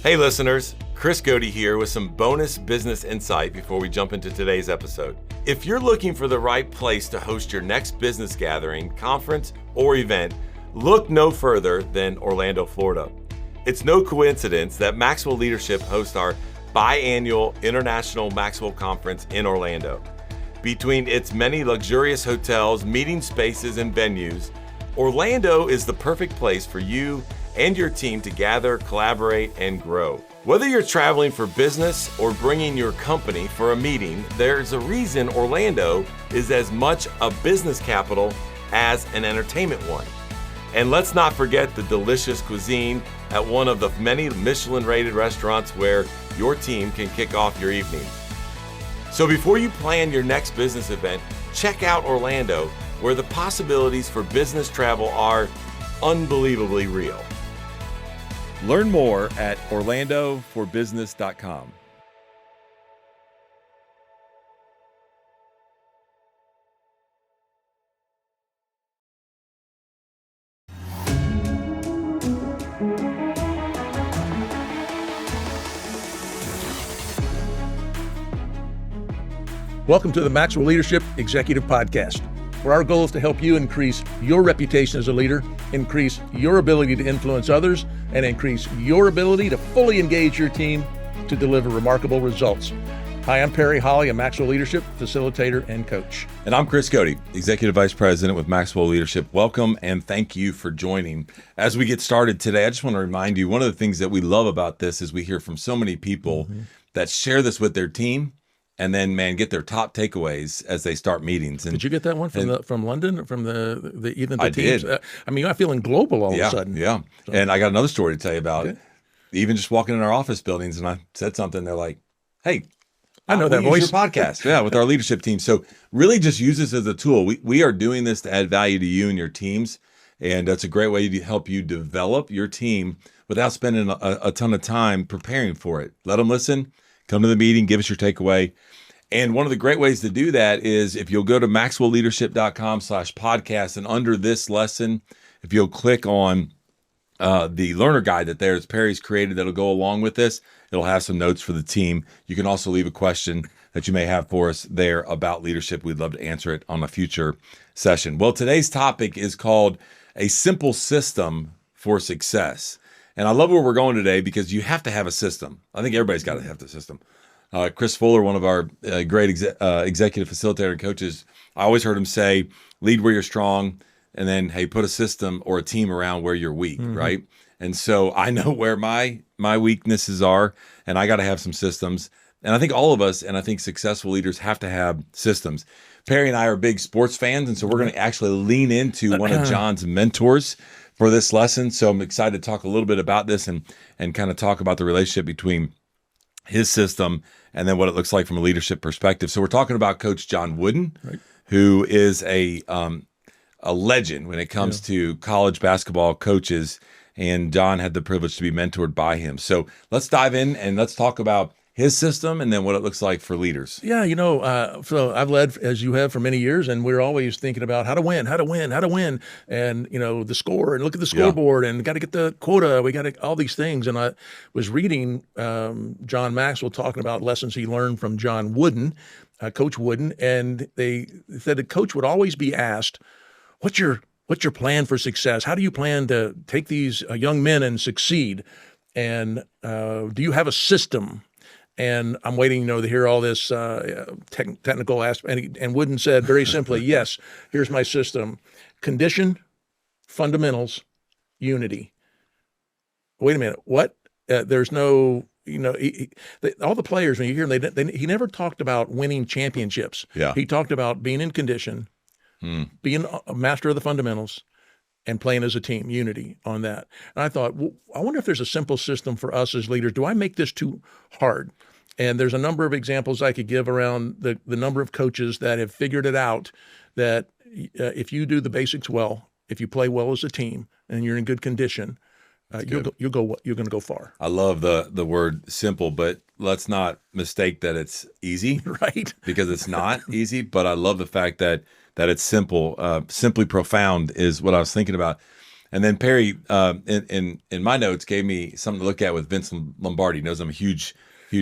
Hey listeners, Chris Goede here with some bonus business insight before we jump into today's episode. If you're looking for the right place to host your next business gathering, conference, or event, look no further than Orlando, Florida. It's no coincidence that Maxwell Leadership hosts our biannual International Maxwell Conference in Orlando. Between its many luxurious hotels, meeting spaces, and venues, Orlando is the perfect place for you and your team to gather, collaborate, and grow. Whether you're traveling for business or bringing your company for a meeting, there's a reason Orlando is as much a business capital as an entertainment one. And let's not forget the delicious cuisine at one of the many Michelin-rated restaurants where your team can kick off your evening. So before you plan your next business event, check out Orlando, where the possibilities for business travel are unbelievably real. Learn more at orlandoforbusiness.com. Welcome to the Maxwell Leadership Executive Podcast, where our goal is to help you increase your reputation as a leader, increase your ability to influence others, and increase your ability to fully engage your team to deliver remarkable results. Hi, I'm Perry Holley, a Maxwell Leadership facilitator and coach. And I'm Chris Goede, Executive Vice President with Maxwell Leadership. Welcome and thank you for joining. As we get started today, I just want to remind you, one of the things that we love about this is we hear from so many people that share this with their team, and then, get their top takeaways as they start meetings. And did you get that one from London, from the even the I teams? did. I'm feeling global all of a sudden. Yeah, so. And I got another story to tell you about. Even just walking in our office buildings, and I said something. They're like, "Hey, I know that voice." Use your podcast, with our leadership team. So really, just use this as a tool. We are doing this to add value to you and your teams, and that's a great way to help you develop your team without spending a ton of time preparing for it. Let them listen. Come to the meeting, give us your takeaway. And one of the great ways to do that is if you'll go to maxwellleadership.com/podcast, and under this lesson, if you'll click on the learner guide that Perry's created that'll go along with this, it'll have some notes for the team. You can also leave a question that you may have for us there about leadership. We'd love to answer it on a future session. Well, today's topic is called A Simple System for Success. And I love where we're going today because you have to have a system. I think everybody's got to have the system. Chris Fuller, one of our great executive facilitator and coaches, I always heard him say, lead where you're strong, and then, hey, put a system or a team around where you're weak, right? And so I know where my weaknesses are, and I got to have some systems. And I think all of us, and I think successful leaders have to have systems. Perry and I are big sports fans, and so we're going to actually lean into one of John's mentors for this lesson. So I'm excited to talk a little bit about this and kind of talk about the relationship between his system and then what it looks like from a leadership perspective. So we're talking about Coach John Wooden, who is a legend when it comes to college basketball coaches, and John had the privilege to be mentored by him. So let's dive in and let's talk about his system and then what it looks like for leaders. Yeah, so I've led, as you have, for many years, and we're always thinking about how to win, and, the score, and look at the scoreboard, and got to get the quota, we got all these things. And I was reading John Maxwell talking about lessons he learned from John Wooden, Coach Wooden, and they said a coach would always be asked, what's your plan for success? How do you plan to take these young men and succeed? And do you have a system? And I'm waiting, to hear all this technical aspect. And Wooden said very simply, yes, here's my system: condition, fundamentals, unity. Wait a minute, what? There's no, all the players, when you hear them, he never talked about winning championships. Yeah. He talked about being in condition, being a master of the fundamentals, and playing as a team, unity on that. And I thought, I wonder if there's a simple system for us as leaders. Do I make this too hard? And there's a number of examples I could give around the number of coaches that have figured it out, that if you do the basics well, if you play well as a team and you're in good condition, you're going to go far. I love the word simple, but let's not mistake that it's easy, right? Because it's not easy. But I love the fact that it's simple. Simply profound is what I was thinking about. And then Perry, in my notes, gave me something to look at with Vince Lombardi. He knows I'm a huge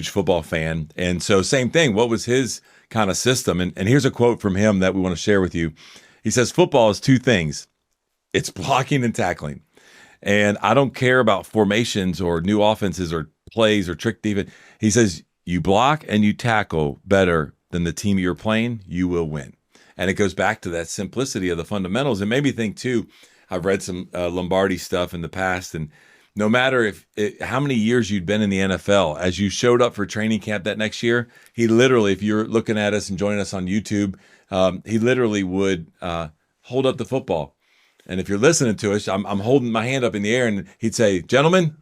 football fan. And so same thing. What was his kind of system? And here's a quote from him that we want to share with you. He says, football is two things. It's blocking and tackling. And I don't care about formations or new offenses or plays or trick defense. He says, you block and you tackle better than the team you're playing, you will win. And it goes back to that simplicity of the fundamentals. It made me think too, I've read some Lombardi stuff in the past, and no matter how many years you'd been in the NFL, as you showed up for training camp that next year, he literally, if you're looking at us and joining us on YouTube, he literally would hold up the football. And if you're listening to us, I'm holding my hand up in the air, and he'd say, "Gentlemen,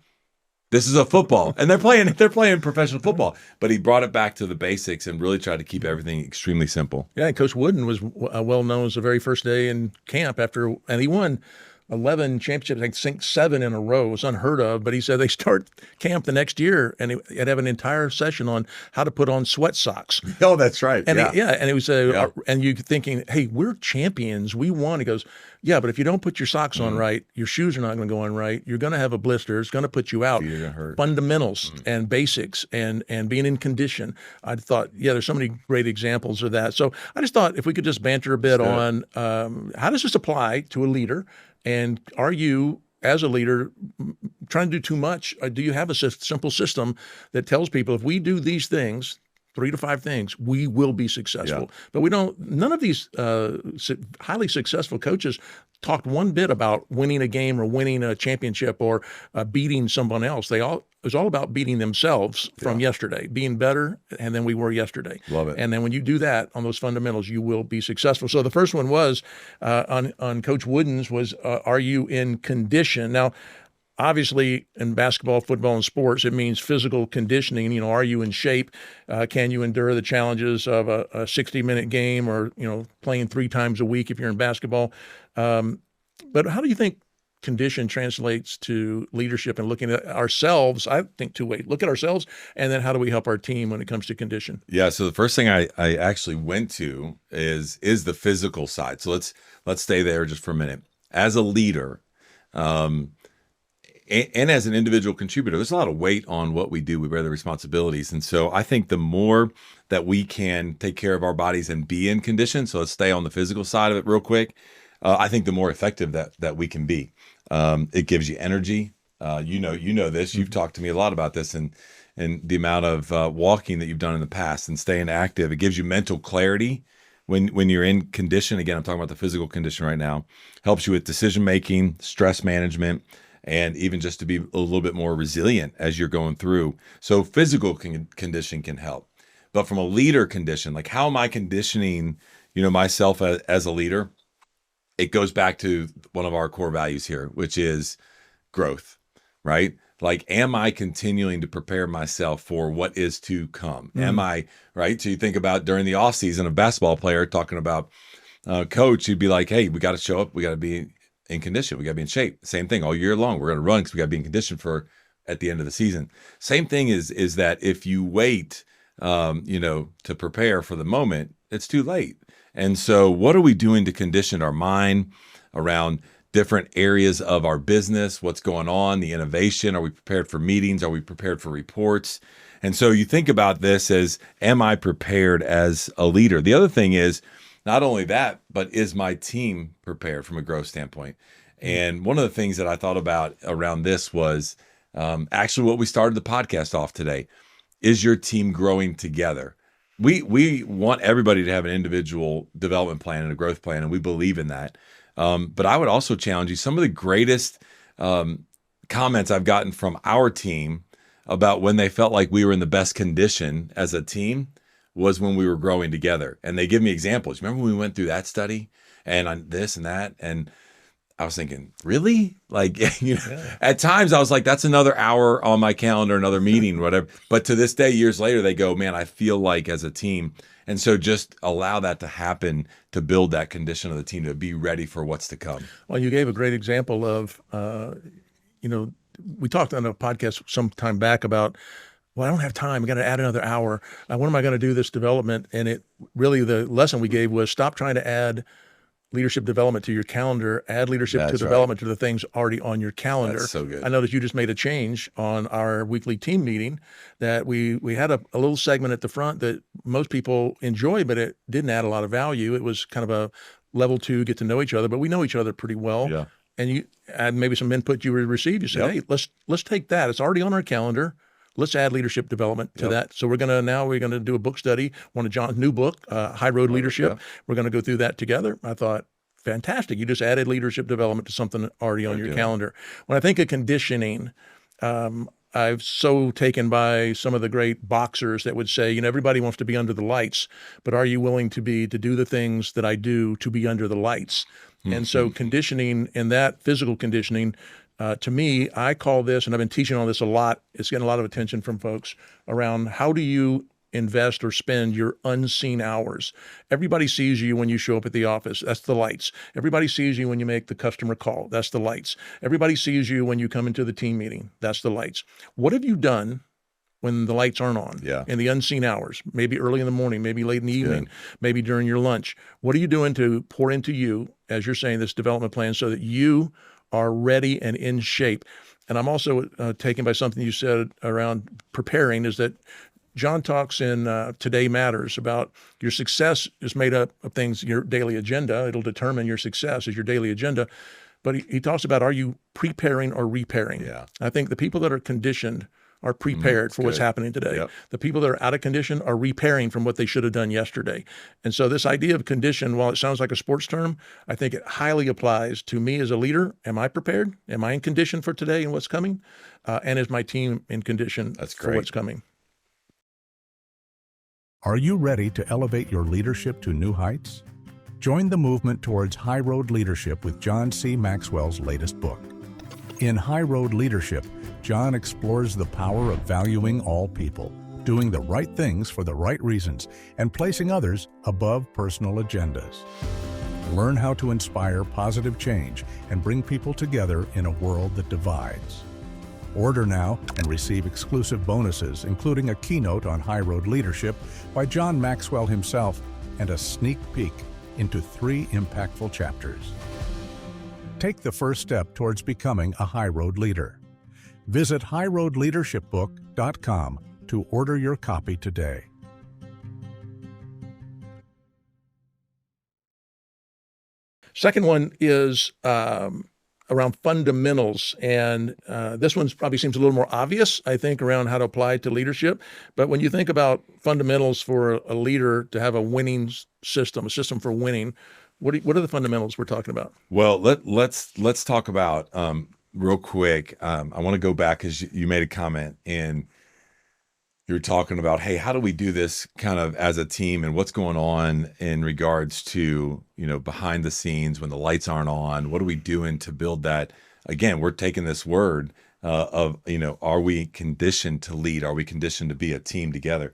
this is a football," and they're playing professional football. But he brought it back to the basics and really tried to keep everything extremely simple. Yeah, and Coach Wooden was well known as the very first day in camp and he won 11 championships, I think 7 in a row. It was unheard of, but he said they start camp the next year and he'd have an entire session on how to put on sweat socks. Oh, that's right. And and it was and you thinking, hey, we're champions, we won. He goes, yeah, but if you don't put your socks on right, your shoes are not going to go on right. You're going to have a blister. It's going to put you out. You're going to hurt. Fundamentals and basics and being in condition. I thought, there's so many great examples of that. So I just thought if we could just banter a bit on how does this apply to a leader? And are you, as a leader, trying to do too much? Do you have a simple system that tells people if we do these things, 3 to 5 things, we will be successful? Yeah. But we don't. None of these highly successful coaches talked one bit about winning a game or winning a championship or beating someone else. It was all about beating themselves from yesterday, being better than we were yesterday. Love it. And then when you do that on those fundamentals, you will be successful. So the first one was on Coach Wooden's was, are you in condition? Now, obviously, in basketball, football, and sports, it means physical conditioning. Are you in shape? Can you endure the challenges of a 60-minute game or, playing 3 times a week if you're in basketball? But how do you think condition translates to leadership and looking at ourselves? I think 2 ways. Look at ourselves, and then how do we help our team when it comes to condition? Yeah, so the first thing I actually went to is the physical side. So let's stay there just for a minute. As a leader, and as an individual contributor, there's a lot of weight on what we do. We bear the responsibilities. And so I think the more that we can take care of our bodies and be in condition, so let's stay on the physical side of it real quick, I think the more effective that we can be. It gives you energy. You know this. You've talked to me a lot about this and the amount of walking that you've done in the past and staying active. It gives you mental clarity when you're in condition. Again, I'm talking about the physical condition right now. Helps you with decision making, stress management, and even just to be a little bit more resilient as you're going through. So physical condition can help. But from a leader condition, like how am I conditioning, myself as a leader? It goes back to one of our core values here, which is growth, right? Like, am I continuing to prepare myself for what is to come? Mm-hmm. Am I, right? So you think about during the off season, a basketball player talking about coach, he'd be like, hey, we got to show up. We got to be in condition. We got to be in shape. Same thing all year long. We're going to run because we got to be in condition for at the end of the season. Same thing is that if you wait, to prepare for the moment, it's too late. And so what are we doing to condition our mind around different areas of our business? What's going on? The innovation? Are we prepared for meetings? Are we prepared for reports? And so you think about this as, am I prepared as a leader? The other thing is not only that, but is my team prepared from a growth standpoint? And one of the things that I thought about around this was actually what we started the podcast off today. Is your team growing together? We want everybody to have an individual development plan and a growth plan, and we believe in that. But I would also challenge you. Some of the greatest comments I've gotten from our team about when they felt like we were in the best condition as a team was when we were growing together. And they give me examples. Remember when we went through that study and on this and that? And I was thinking, really? Like, At times I was like, that's another hour on my calendar, another meeting, whatever. But to this day, years later, they go, man, I feel like as a team. And so just allow that to happen to build that condition of the team to be ready for what's to come. Well, you gave a great example of, we talked on a podcast some time back about, well, I don't have time. I got to add another hour. When am I going to do this development? And it really, the lesson we gave was stop trying to add leadership development to your calendar, add leadership to development to the things already on your calendar. That's so good. I know that you just made a change on our weekly team meeting that we had a little segment at the front that most people enjoy, but it didn't add a lot of value. It was kind of a level 2, get to know each other, but we know each other pretty well. Yeah. And you add maybe some input you received. You said, hey, let's take that. It's already on our calendar. Let's add leadership development to that. So we're gonna do a book study, one of John's new book, High Road Leadership. Yeah. We're gonna go through that together. I thought, fantastic. You just added leadership development to something already on your calendar. When I think of conditioning, I've so taken by some of the great boxers that would say, everybody wants to be under the lights, but are you willing to do the things that I do to be under the lights? Mm-hmm. And so conditioning, and that physical conditioning, to me, I call this, and I've been teaching on this a lot, it's getting a lot of attention from folks around how do you invest or spend your unseen hours. Everybody sees you when you show up at the office. That's the lights. Everybody sees you when you make the customer call. That's the lights. Everybody sees you when you come into the team meeting. That's the lights. What have you done when the lights aren't on in the unseen hours? Maybe early in the morning, maybe late in the evening, maybe during your lunch. What are you doing to pour into you, as you're saying, this development plan so that you are ready and in shape? And I'm also taken by something you said around preparing, is that John talks in Today Matters about your success is made up of things, your daily agenda. It'll determine your success is your daily agenda. But he talks about, are you preparing or repairing? Yeah. I think the people that are conditioned are prepared for what's happening today. Yep. The people that are out of condition are repairing from what they should have done yesterday. And so this idea of condition, while it sounds like a sports term, I think it highly applies to me as a leader. Am I prepared? Am I in condition for today and what's coming? And is my team in condition for what's coming? Are you ready to elevate your leadership to new heights? Join the movement towards High Road Leadership with John C. Maxwell's latest book. In High Road Leadership, John explores the power of valuing all people, doing the right things for the right reasons, and placing others above personal agendas. Learn how to inspire positive change and bring people together in a world that divides. Order now and receive exclusive bonuses, including a keynote on High Road Leadership by John Maxwell himself and a sneak peek into 3 impactful chapters. Take the first step towards becoming a High Road leader. Visit highroadleadershipbook.com to order your copy today. Second one is around fundamentals. And this one probably seems a little more obvious, I think, around how to apply it to leadership. But when you think about fundamentals for a leader to have a winning system, a system for winning, what are the fundamentals we're talking about? Well, let's talk about real quick. I want to go back because you made a comment and you were talking about, hey, how do we do this kind of as a team and what's going on in regards to, behind the scenes when the lights aren't on? What are we doing to build that? Again, we're taking this word of, are we conditioned to lead? Are we conditioned to be a team together?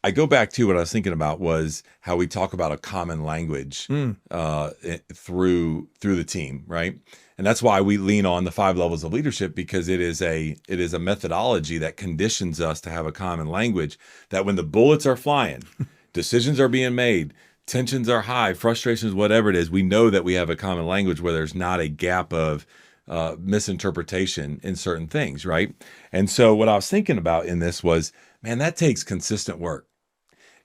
I go back to what I was thinking about was how we talk about a common language through the team, right? And that's why we lean on the 5 levels of leadership, because it is a methodology that conditions us to have a common language that when the bullets are flying, decisions are being made, tensions are high, frustrations, whatever it is, we know that we have a common language where there's not a gap of misinterpretation in certain things, right? And so what I was thinking about in this was, man, that takes consistent work.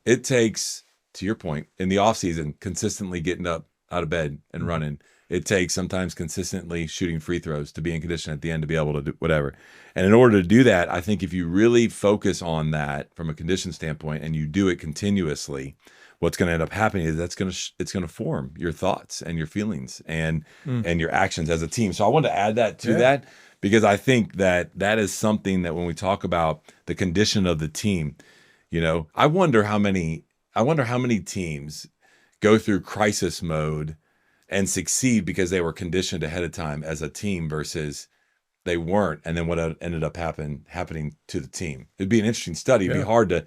It takes, to your point, in the off season, consistently getting up out of bed and running. It takes sometimes consistently shooting free throws to be in condition at the end to be able to do whatever. And in order to do that, I think if you really focus on that from a condition standpoint and you do it continuously, what's going to end up happening is it's going to form your thoughts and your feelings and your actions as a team. So I wanted to add that to that, because I think that is something that when we talk about the condition of the team, I wonder how many teams go through crisis mode and succeed because they were conditioned ahead of time as a team versus they weren't. And then what ended up happening to the team. It'd be an interesting study. It'd be hard to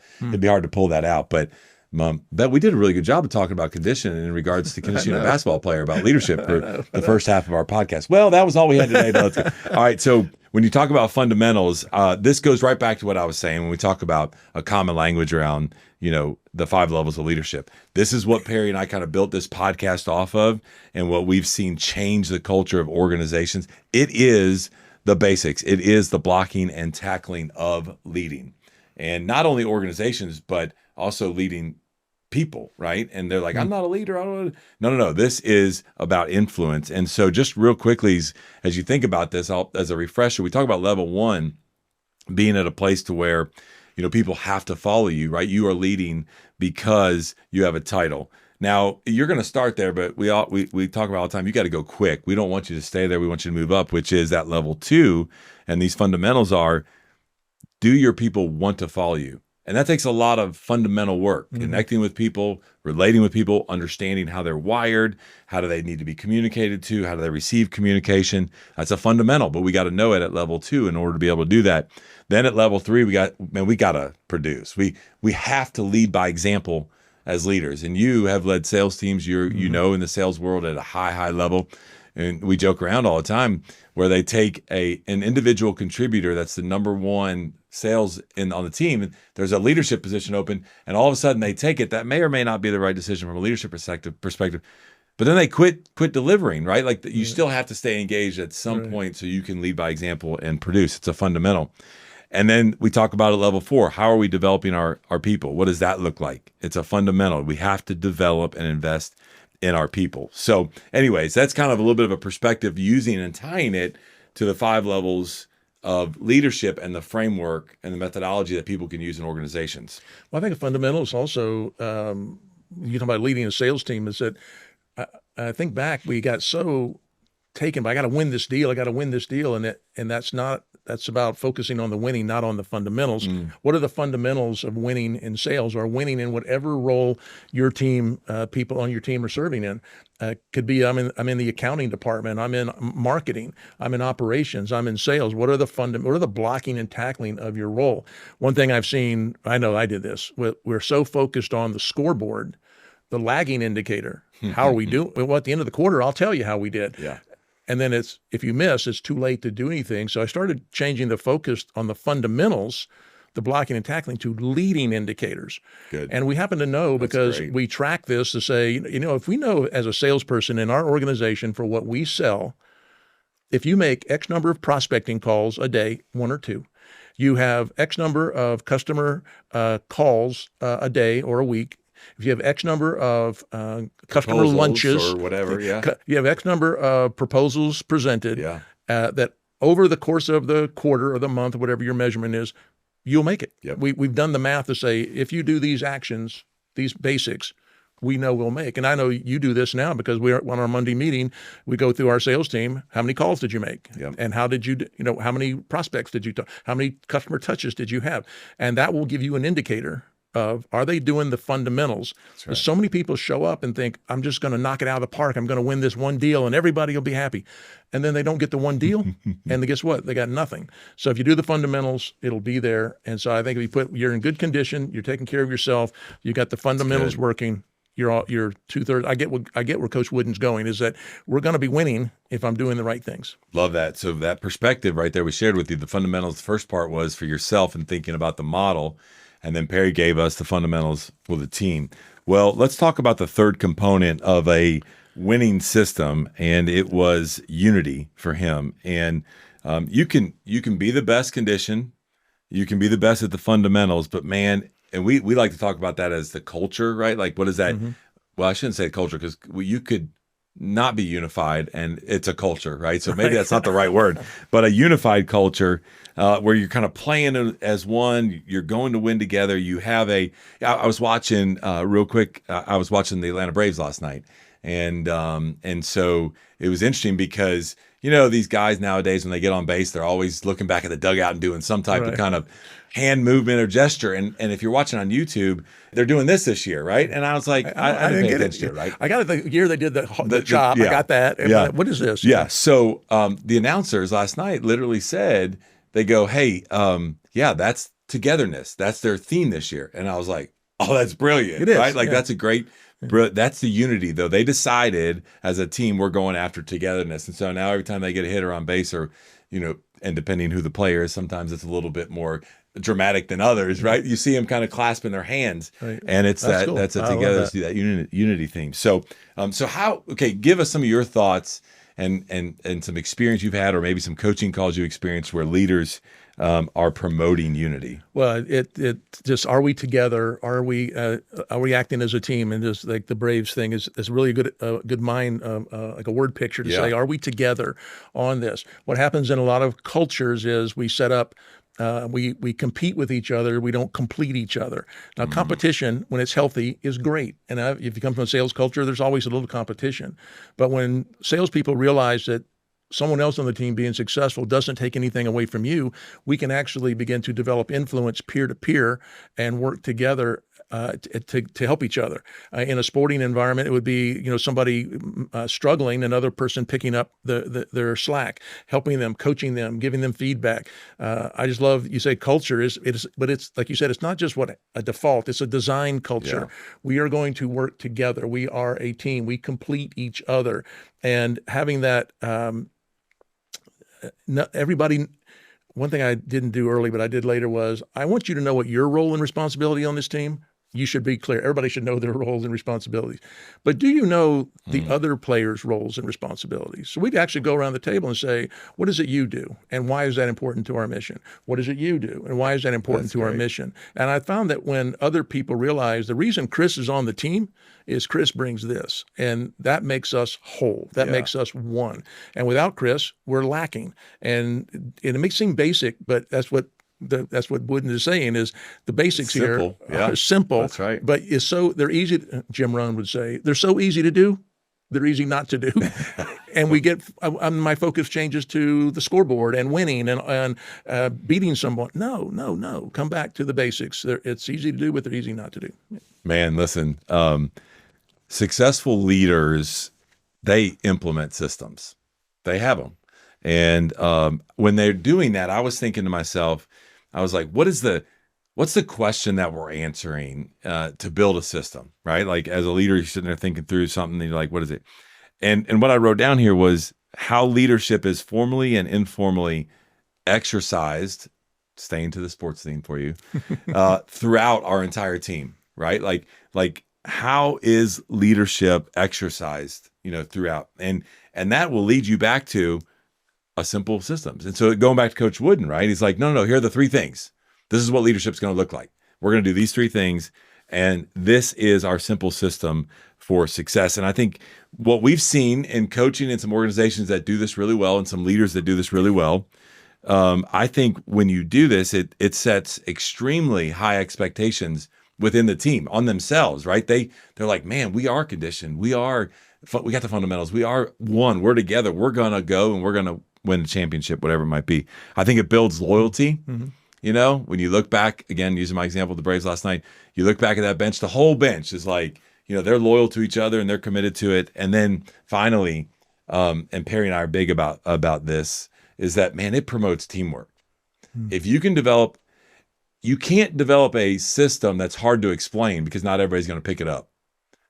pull that out. But we did a really good job of talking about condition in regards to conditioning a basketball player, about leadership for the first half of our podcast. Well, that was all we had today. All right. So when you talk about fundamentals, this goes right back to what I was saying when we talk about a common language around, the 5 levels of leadership. This is what Perry and I kind of built this podcast off of, and what we've seen change the culture of organizations. It is the basics. It is the blocking and tackling of leading, and not only organizations, but also leading people, right? And they're like, I'm not a leader. I don't. No. This is about influence. And so just real quickly, as you think about this, as a refresher, we talk about level 1 being at a place to where, people have to follow you, right? You are leading because you have a title. Now, you're going to start there, but we talk about all the time, you got to go quick. We don't want you to stay there. We want you to move up, which is that level 2. And these fundamentals are, do your people want to follow you? And that takes a lot of fundamental work, connecting with people, relating with people, understanding how they're wired, how do they need to be communicated to, how do they receive communication. That's a fundamental, but we got to know it at level 2 in order to be able to do that. Then at level 3, we got to produce. We have to lead by example as leaders. And you have led sales teams, in the sales world at a high level. And we joke around all the time where they take an individual contributor that's the number 1 sales on the team, and there's a leadership position open, and all of a sudden they take it. That may or may not be the right decision from a leadership perspective, but then they quit delivering, right? Like you still have to stay engaged at some point so you can lead by example and produce. It's a fundamental. And then we talk about at level 4, how are we developing our people? What does that look like? It's a fundamental. We have to develop and invest in our people. So anyways, that's kind of a little bit of a perspective using and tying it to the 5 levels of leadership and the framework and the methodology that people can use in organizations. Well, I think a fundamental is also, you talk about leading a sales team, is that I think back, we got so taken by, I got to win this deal. And that's about focusing on the winning, not on the fundamentals. What are the fundamentals of winning in sales, or winning in whatever role your team, people on your team are serving in? Could be I'm in the accounting department, I'm in marketing, I'm in operations, I'm in sales. What are the blocking and tackling of your role? One thing I've seen, I know I did this, we're so focused on the scoreboard, the lagging indicator. How are we doing? Well, at the end of the quarter, I'll tell you how we did. Yeah. And then if you miss, it's too late to do anything. So I started changing the focus on the fundamentals, the blocking and tackling, to leading indicators. Good. And we happen to know, because we track this to say, if we know as a salesperson in our organization for what we sell, if you make X number of prospecting calls a day, 1 or 2, you have X number of customer calls a day or a week. If you have X number of customer lunches or whatever, you have X number of proposals presented, that over the course of the quarter or the month, or whatever your measurement is, you'll make it. Yep. We've done the math to say, if you do these actions, these basics, we know we'll make. And I know you do this now, because on our Monday meeting, we go through our sales team. How many calls did you make? Yep. And how did how many prospects did you talk? How many customer touches did you have? And that will give you an indicator of, are they doing the fundamentals? Right. So many people show up and think, I'm just going to knock it out of the park. I'm going to win this one deal and everybody will be happy. And then they don't get the one deal. And guess what? They got nothing. So if you do the fundamentals, it'll be there. And so I think if you're in good condition, you're taking care of yourself, you got the fundamentals working, you're 2/3. I get where Coach Wooden's going, is that we're going to be winning if I'm doing the right things. Love that. So that perspective right there we shared with you, the fundamentals, the first part was for yourself and thinking about the model. And then Perry gave us the fundamentals for the team. Well, let's talk about the third component of a winning system, and it was unity for him. And you can be the best condition, you can be the best at the fundamentals, but man, and we like to talk about that as the culture, right? Like, what is that? Well, I shouldn't say culture, because you could not be unified and it's a culture, right? So maybe that's not the right word, but a unified culture where you're kind of playing as one, you're going to win together. You have I was watching real quick, I was watching the Atlanta Braves last night. And so it was interesting because, these guys nowadays, when they get on base, they're always looking back at the dugout and doing some type of kind of hand movement or gesture. And if you're watching on YouTube, they're doing this year, right? And I was like, I didn't pay attention to it, right? I got it the year they did the chop. Yeah. I got that. And what is this? Yeah. So the announcers last night literally said, they go, hey, that's togetherness. That's their theme this year. And I was like, oh, that's brilliant. It is, right? Like that's a great, that's the unity though. They decided as a team, we're going after togetherness. And so now every time they get a hitter on base or, and depending who the player is, sometimes it's a little bit more dramatic than others, right? You see them kind of clasping their hands, Right. and it's Cool. that's a I love together, that. see that unity theme. So, give us some of your thoughts and some experience you've had, or maybe some coaching calls you experienced where leaders are promoting unity. Well, it just, are we together? Are we acting as a team? And just like the Braves thing is really a good mind, like a word picture to say, are we together on this? What happens in a lot of cultures is we set up, we compete with each other. We don't complete each other. Now, competition, when it's healthy, is great. And if you come from a sales culture, there's always a little competition. But when salespeople realize that someone else on the team being successful doesn't take anything away from you, we can actually begin to develop influence peer-to-peer and work together to help each other. In a sporting environment, it would be somebody struggling, another person picking up their slack, helping them, coaching them, giving them feedback. I just love, you say culture but it's like you said, it's not just a default, it's a design culture. Yeah. We are going to work together. We are a team. We complete each other. And having that, everybody. One thing I didn't do early, but I did later, was I want you to know what your role and responsibility on this team. You should be clear. Everybody should know their roles and responsibilities. But do you know the other players' roles and responsibilities? So we actually go around the table and say, what is it you do? And why is that important to our mission? What is it you do? And why is that important to our mission? And I found that when other people realize the reason Chris is on the team is Chris brings this, and that makes us whole. That makes us one. And without Chris, we're lacking. And it may seem basic, but that's what Wooden is saying, is the basics here are simple. That's right. But they're easy. Jim Rohn would say, they're so easy to do, they're easy not to do. And my focus changes to the scoreboard and winning and beating someone. No. Come back to the basics. It's easy to do, but they're easy not to do. Man, listen, successful leaders, they implement systems. They have them. And when they're doing that, I was thinking to myself, I was like, what's the question that we're answering to build a system, right? Like, as a leader, you're sitting there thinking through something, and you're like, what is it? And what I wrote down here was how leadership is formally and informally exercised, staying to the sports theme for you, throughout our entire team, right? Like how is leadership exercised, throughout? And that will lead you back to a simple systems. And so going back to Coach Wooden, right? He's like, no, here are the three things. This is what leadership's going to look like. We're going to do these three things, and this is our simple system for success. And I think what we've seen in coaching in some organizations that do this really well, and some leaders that do this really well, I think when you do this, it sets extremely high expectations within the team on themselves, right? They're like, man, we are conditioned. We got the fundamentals. We are one. We're together. We're going to go and we're going to win a championship, whatever it might be. I think it builds loyalty. Mm-hmm. When you look back, again, using my example of the Braves last night, you look back at that bench, the whole bench is like, they're loyal to each other and they're committed to it. And then finally, and Perry and I are big about this, is that, man, it promotes teamwork. Mm-hmm. If you can't develop a system that's hard to explain, because not everybody's going to pick it up.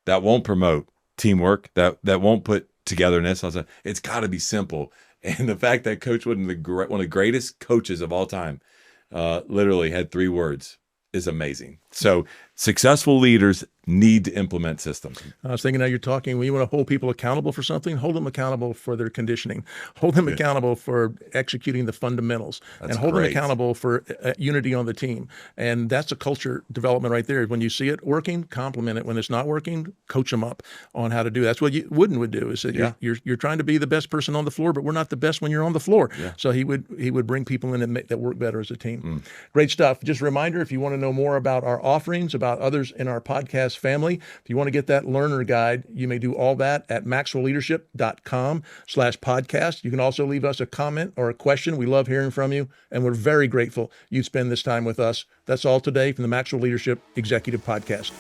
That won't promote teamwork. That won't put togetherness. It's got to be simple. And the fact that Coach Wooden, one of the greatest coaches of all time, literally had 3 words is amazing. So successful leaders need to implement systems. I was thinking, now you're talking, when you want to hold people accountable for something, hold them accountable for their conditioning, hold them accountable for executing the fundamentals, and hold them accountable for unity on the team. And that's a culture development right there. When you see it working, compliment it. When it's not working, coach them up on how to do it. That's what Wooden would do, is that you're trying to be the best person on the floor, but we're not the best when you're on the floor. Yeah. So he would bring people in that work better as a team. Great stuff. Just a reminder, if you want to know more about our offerings, about others in our podcast family, if you want to get that learner guide, you may do all that at maxwellleadership.com/podcast. You can also leave us a comment or a question. We love hearing from you, and we're very grateful you spend this time with us. That's all today from the Maxwell Leadership Executive Podcast.